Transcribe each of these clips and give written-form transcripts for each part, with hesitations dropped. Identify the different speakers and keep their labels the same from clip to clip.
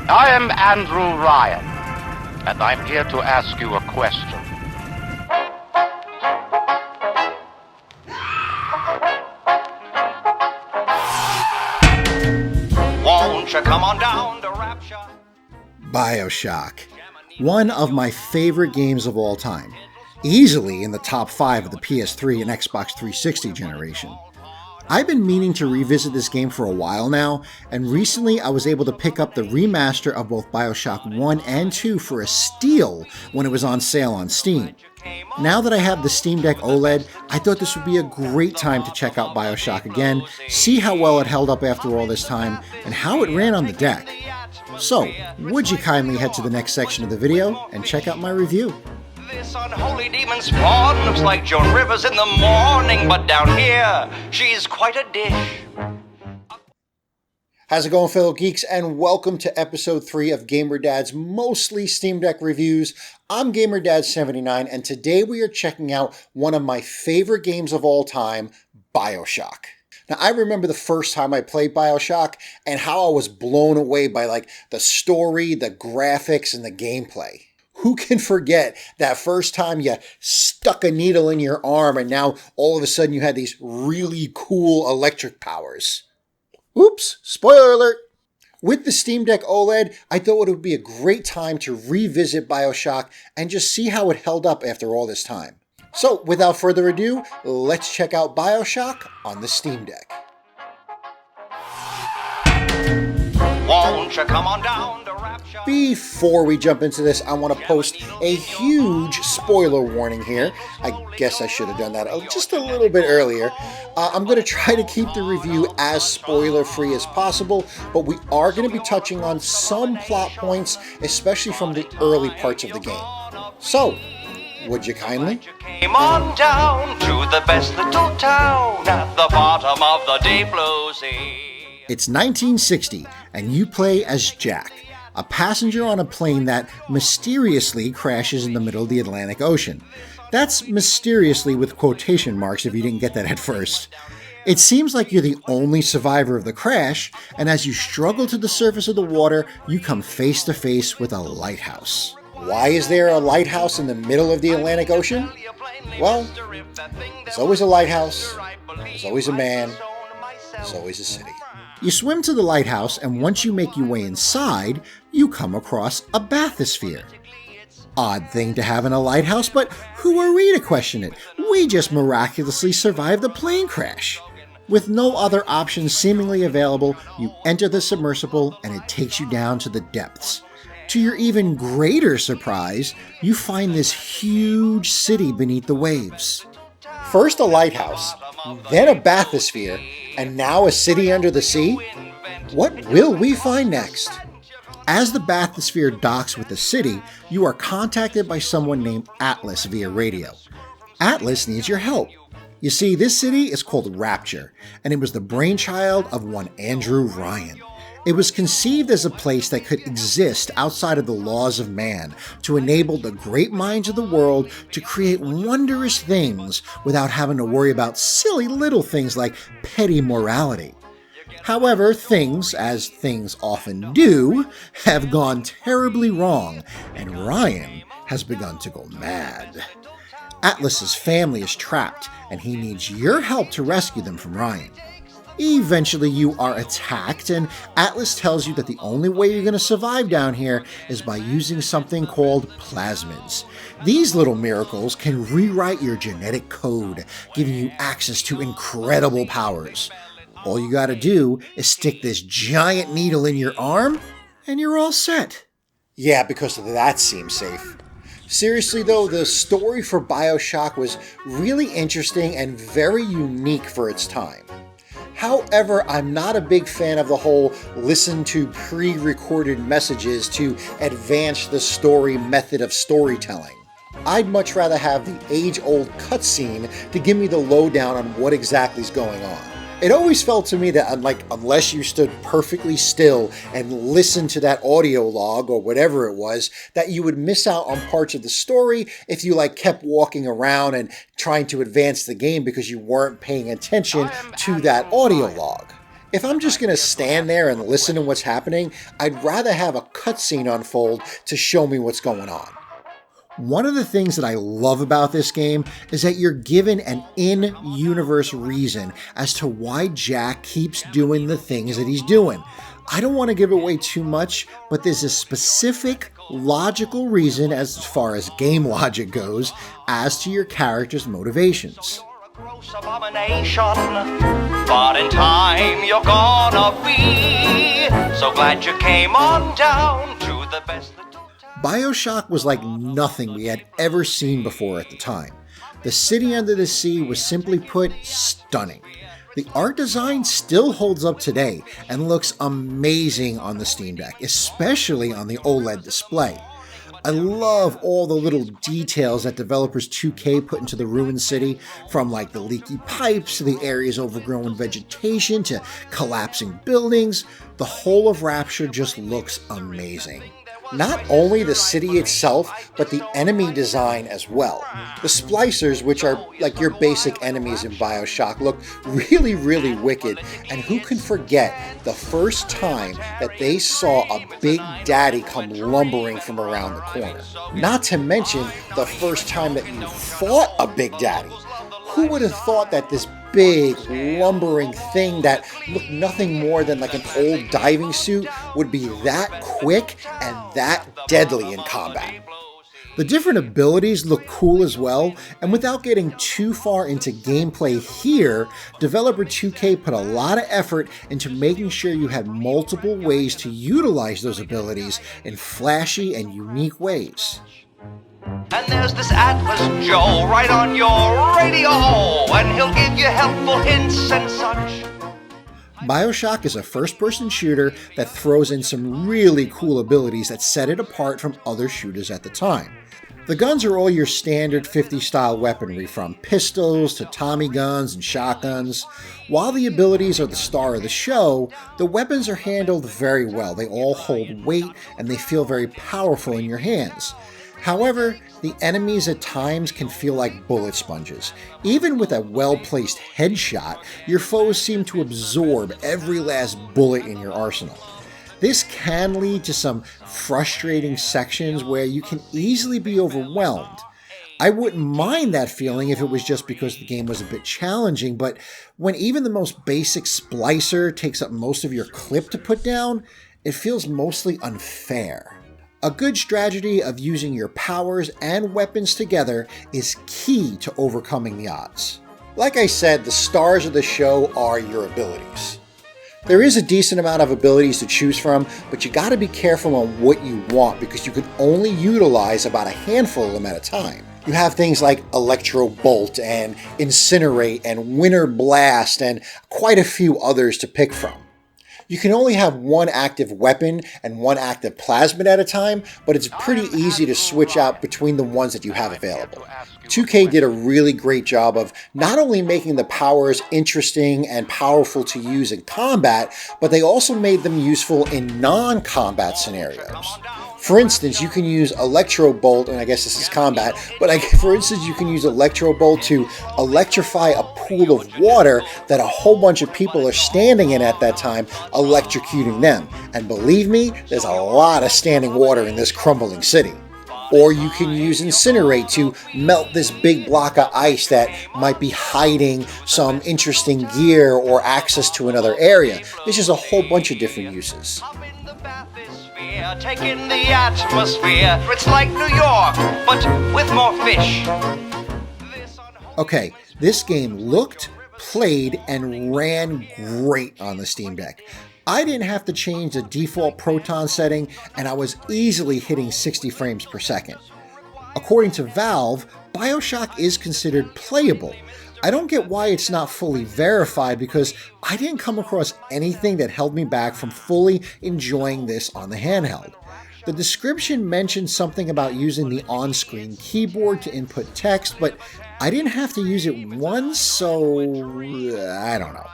Speaker 1: I am Andrew Ryan, and I'm here to ask you a question.
Speaker 2: Won't you come on down to Rapture?
Speaker 3: BioShock, one of my favorite games of all time, easily in the top 5 of the PS3 and Xbox 360 generation. I've been meaning to revisit this game for a while now, and recently I was able to pick up the remaster of both BioShock 1 and 2 for a steal when it was on sale on Steam. Now that I have the Steam Deck OLED, I thought this would be a great time to check out BioShock again, see how well it held up after all this time, and how it ran on the deck. So, would you kindly head to the next section of the video and check out my review?
Speaker 2: This unholy demon spawn looks like Joan Rivers in the morning, but down here, she's quite a dish.
Speaker 3: How's it going, fellow geeks, and welcome to episode 3 of GamerDad's mostly Steam Deck reviews. I'm GamerDad79, and today we are checking out one of my favorite games of all time, BioShock. Now, I remember the first time I played BioShock and how I was blown away by the story, the graphics, and the gameplay. Who can forget that first time you stuck a needle in your arm and now all of a sudden you had these really cool electric powers? Oops, spoiler alert! With the Steam Deck OLED, I thought it would be a great time to revisit BioShock and just see how it held up after all this time. So, without further ado, let's check out BioShock on the Steam Deck.
Speaker 2: Won't you come on down to Rapture?
Speaker 3: Before we jump into this, I want to post a huge spoiler warning here. I guess I should have done that just a little bit earlier. I'm going to try to keep the review as spoiler-free as possible, but we are going to be touching on some plot points, especially from the early parts of the game. So, would you kindly?
Speaker 2: Came on down to the best little town at the bottom of the deep blue sea.
Speaker 3: It's 1960, and you play as Jack, a passenger on a plane that mysteriously crashes in the middle of the Atlantic Ocean. That's mysteriously with quotation marks if you didn't get that at first. It seems like you're the only survivor of the crash, and as you struggle to the surface of the water, you come face to face with a lighthouse. Why is there a lighthouse in the middle of the Atlantic Ocean? Well, there's always a lighthouse, there's always a man, there's always a city. You swim to the lighthouse, and once you make your way inside, you come across a bathysphere. Odd thing to have in a lighthouse, but who are we to question it? We just miraculously survived the plane crash. With no other options seemingly available, you enter the submersible, and it takes you down to the depths. To your even greater surprise, you find this huge city beneath the waves. First a lighthouse, then a bathysphere, and now a city under the sea? What will we find next? As the bathysphere docks with the city, you are contacted by someone named Atlas via radio. Atlas needs your help. You see, this city is called Rapture, and it was the brainchild of one Andrew Ryan. It was conceived as a place that could exist outside of the laws of man to enable the great minds of the world to create wondrous things without having to worry about silly little things like petty morality. However, things, as things often do, have gone terribly wrong, and Ryan has begun to go mad. Atlas's family is trapped, and he needs your help to rescue them from Ryan. Eventually you are attacked, and Atlas tells you that the only way you're going to survive down here is by using something called plasmids. These little miracles can rewrite your genetic code, giving you access to incredible powers. All you gotta do is stick this giant needle in your arm, and you're all set. Yeah, because that seems safe. Seriously though, the story for BioShock was really interesting and very unique for its time. However, I'm not a big fan of the whole listen to pre-recorded messages to advance the story method of storytelling. I'd much rather have the age-old cutscene to give me the lowdown on what exactly is going on. It always felt to me that unless you stood perfectly still and listened to that audio log or whatever it was, that you would miss out on parts of the story if you kept walking around and trying to advance the game because you weren't paying attention to that audio log. If I'm just going to stand there and listen to what's happening, I'd rather have a cutscene unfold to show me what's going on. One of the things that I love about this game is that you're given an in-universe reason as to why Jack keeps doing the things that he's doing. I don't want to give away too much, but there's a specific logical reason as far as game logic goes as to your character's motivations.
Speaker 2: Gross abomination, but in time you're gonna be so glad you came on down to the best little town.
Speaker 3: BioShock was like nothing we had ever seen before at the time. The city under the sea was simply put stunning. The art design still holds up today and looks amazing on the Steam Deck, especially on the OLED display. I love all the little details that developers 2K put into the ruined city, from like the leaky pipes to the area's overgrown vegetation to collapsing buildings. The whole of Rapture just looks amazing. Not only the city itself, but the enemy design as well. The splicers, which are like your basic enemies in BioShock, look really, really wicked, and who can forget the first time that they saw a Big Daddy come lumbering from around the corner? Not to mention the first time that you fought a Big Daddy. Who would have thought that this big, lumbering thing that looked nothing more than like an old diving suit would be that quick and that deadly in combat? The different abilities look cool as well, and without getting too far into gameplay here, developer 2K put a lot of effort into making sure you had multiple ways to utilize those abilities in flashy and unique ways.
Speaker 2: And there's this Atlas Joe right on your radio, and he'll give you helpful hints and such.
Speaker 3: BioShock is a first-person shooter that throws in some really cool abilities that set it apart from other shooters at the time. The guns are all your standard 50s style weaponry, from pistols to Tommy guns and shotguns. While the abilities are the star of the show, the weapons are handled very well. They all hold weight and they feel very powerful in your hands. However, the enemies at times can feel like bullet sponges. Even with a well-placed headshot, your foes seem to absorb every last bullet in your arsenal. This can lead to some frustrating sections where you can easily be overwhelmed. I wouldn't mind that feeling if it was just because the game was a bit challenging, but when even the most basic splicer takes up most of your clip to put down, it feels mostly unfair. A good strategy of using your powers and weapons together is key to overcoming the odds. Like I said, the stars of the show are your abilities. There is a decent amount of abilities to choose from, but you gotta be careful on what you want because you can only utilize about a handful of them at a time. You have things like Electro Bolt and Incinerate and Winter Blast and quite a few others to pick from. You can only have one active weapon and one active plasmid at a time, but it's pretty easy to switch out between the ones that you have available. 2K did a really great job of not only making the powers interesting and powerful to use in combat, but they also made them useful in non-combat scenarios. For instance, you can use Electro Bolt, and I guess this is combat, but for instance, you can use Electro Bolt to electrify a pool of water that a whole bunch of people are standing in at that time, electrocuting them. And believe me, there's a lot of standing water in this crumbling city. Or you can use Incinerate to melt this big block of ice that might be hiding some interesting gear or access to another area. There's just a whole bunch of different uses.
Speaker 2: Take in the atmosphere. It's like New York, but with more fish.
Speaker 3: Okay, this game looked, played, and ran great on the Steam Deck. I didn't have to change the default Proton setting, and I was easily hitting 60 frames per second. According to Valve, BioShock is considered playable. I don't get why it's not fully verified because I didn't come across anything that held me back from fully enjoying this on the handheld. The description mentioned something about using the on-screen keyboard to input text, but I didn't have to use it once, so I don't know.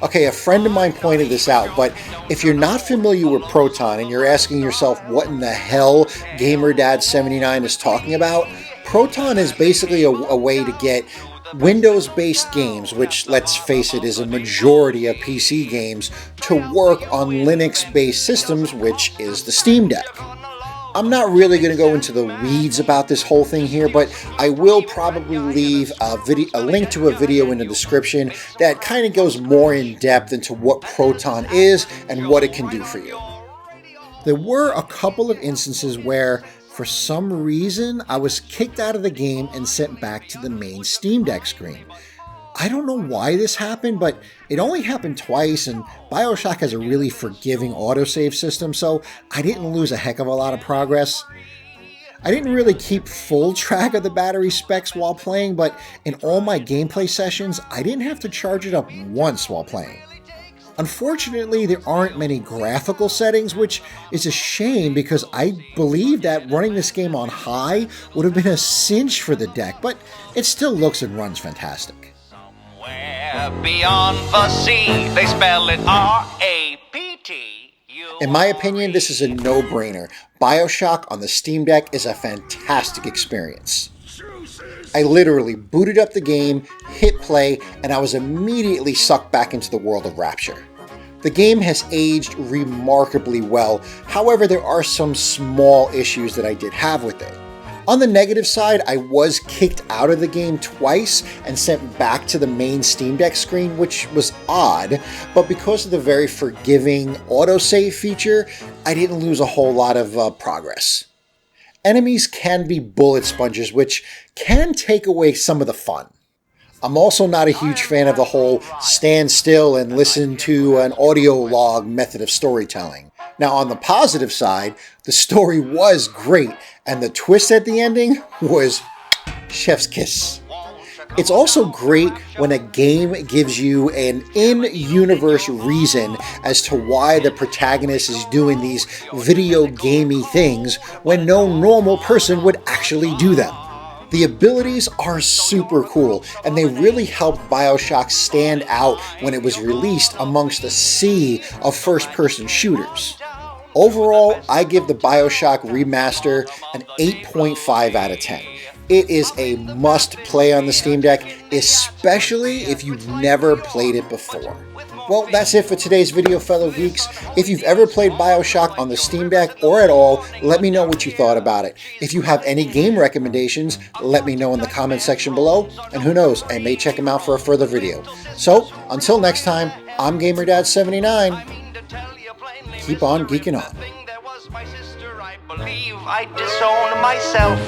Speaker 3: Okay, a friend of mine pointed this out, but if you're not familiar with Proton and you're asking yourself what in the hell GamerDad79 is talking about, Proton is basically a way to get Windows-based games, which, let's face it, is a majority of PC games, to work on Linux-based systems, which is the Steam Deck. I'm not really going to go into the weeds about this whole thing here, but I will probably leave a link to a video in the description that kind of goes more in depth into what Proton is and what it can do for you. There were a couple of instances where, for some reason, I was kicked out of the game and sent back to the main Steam Deck screen. I don't know why this happened, but it only happened twice, and BioShock has a really forgiving autosave system, so I didn't lose a heck of a lot of progress. I didn't really keep full track of the battery specs while playing, but in all my gameplay sessions, I didn't have to charge it up once while playing. Unfortunately, there aren't many graphical settings, which is a shame because I believe that running this game on high would have been a cinch for the deck, but it still looks and runs fantastic.
Speaker 2: Somewhere beyond the sea, they spell it R-A-P-T.
Speaker 3: In my opinion, this is a no-brainer. BioShock on the Steam Deck is a fantastic experience. I literally booted up the game, hit play, and I was immediately sucked back into the world of Rapture. The game has aged remarkably well, however there are some small issues that I did have with it. On the negative side, I was kicked out of the game twice and sent back to the main Steam Deck screen, which was odd, but because of the very forgiving autosave feature, I didn't lose a whole lot of progress. Enemies can be bullet sponges, which can take away some of the fun. I'm also not a huge fan of the whole stand still and listen to an audio log method of storytelling. Now, on the positive side, the story was great, and the twist at the ending was chef's kiss. It's also great when a game gives you an in-universe reason as to why the protagonist is doing these video gamey things when no normal person would actually do them. The abilities are super cool, and they really helped BioShock stand out when it was released amongst a sea of first-person shooters. Overall, I give the BioShock remaster an 8.5 out of 10. It is a must-play on the Steam Deck, especially if you've never played it before. Well, that's it for today's video, fellow geeks. If you've ever played BioShock on the Steam Deck or at all, let me know what you thought about it. If you have any game recommendations, let me know in the comment section below, and who knows, I may check them out for a further video. So, until next time, I'm GamerDad79. Keep on geeking on.
Speaker 2: I believe I disown myself.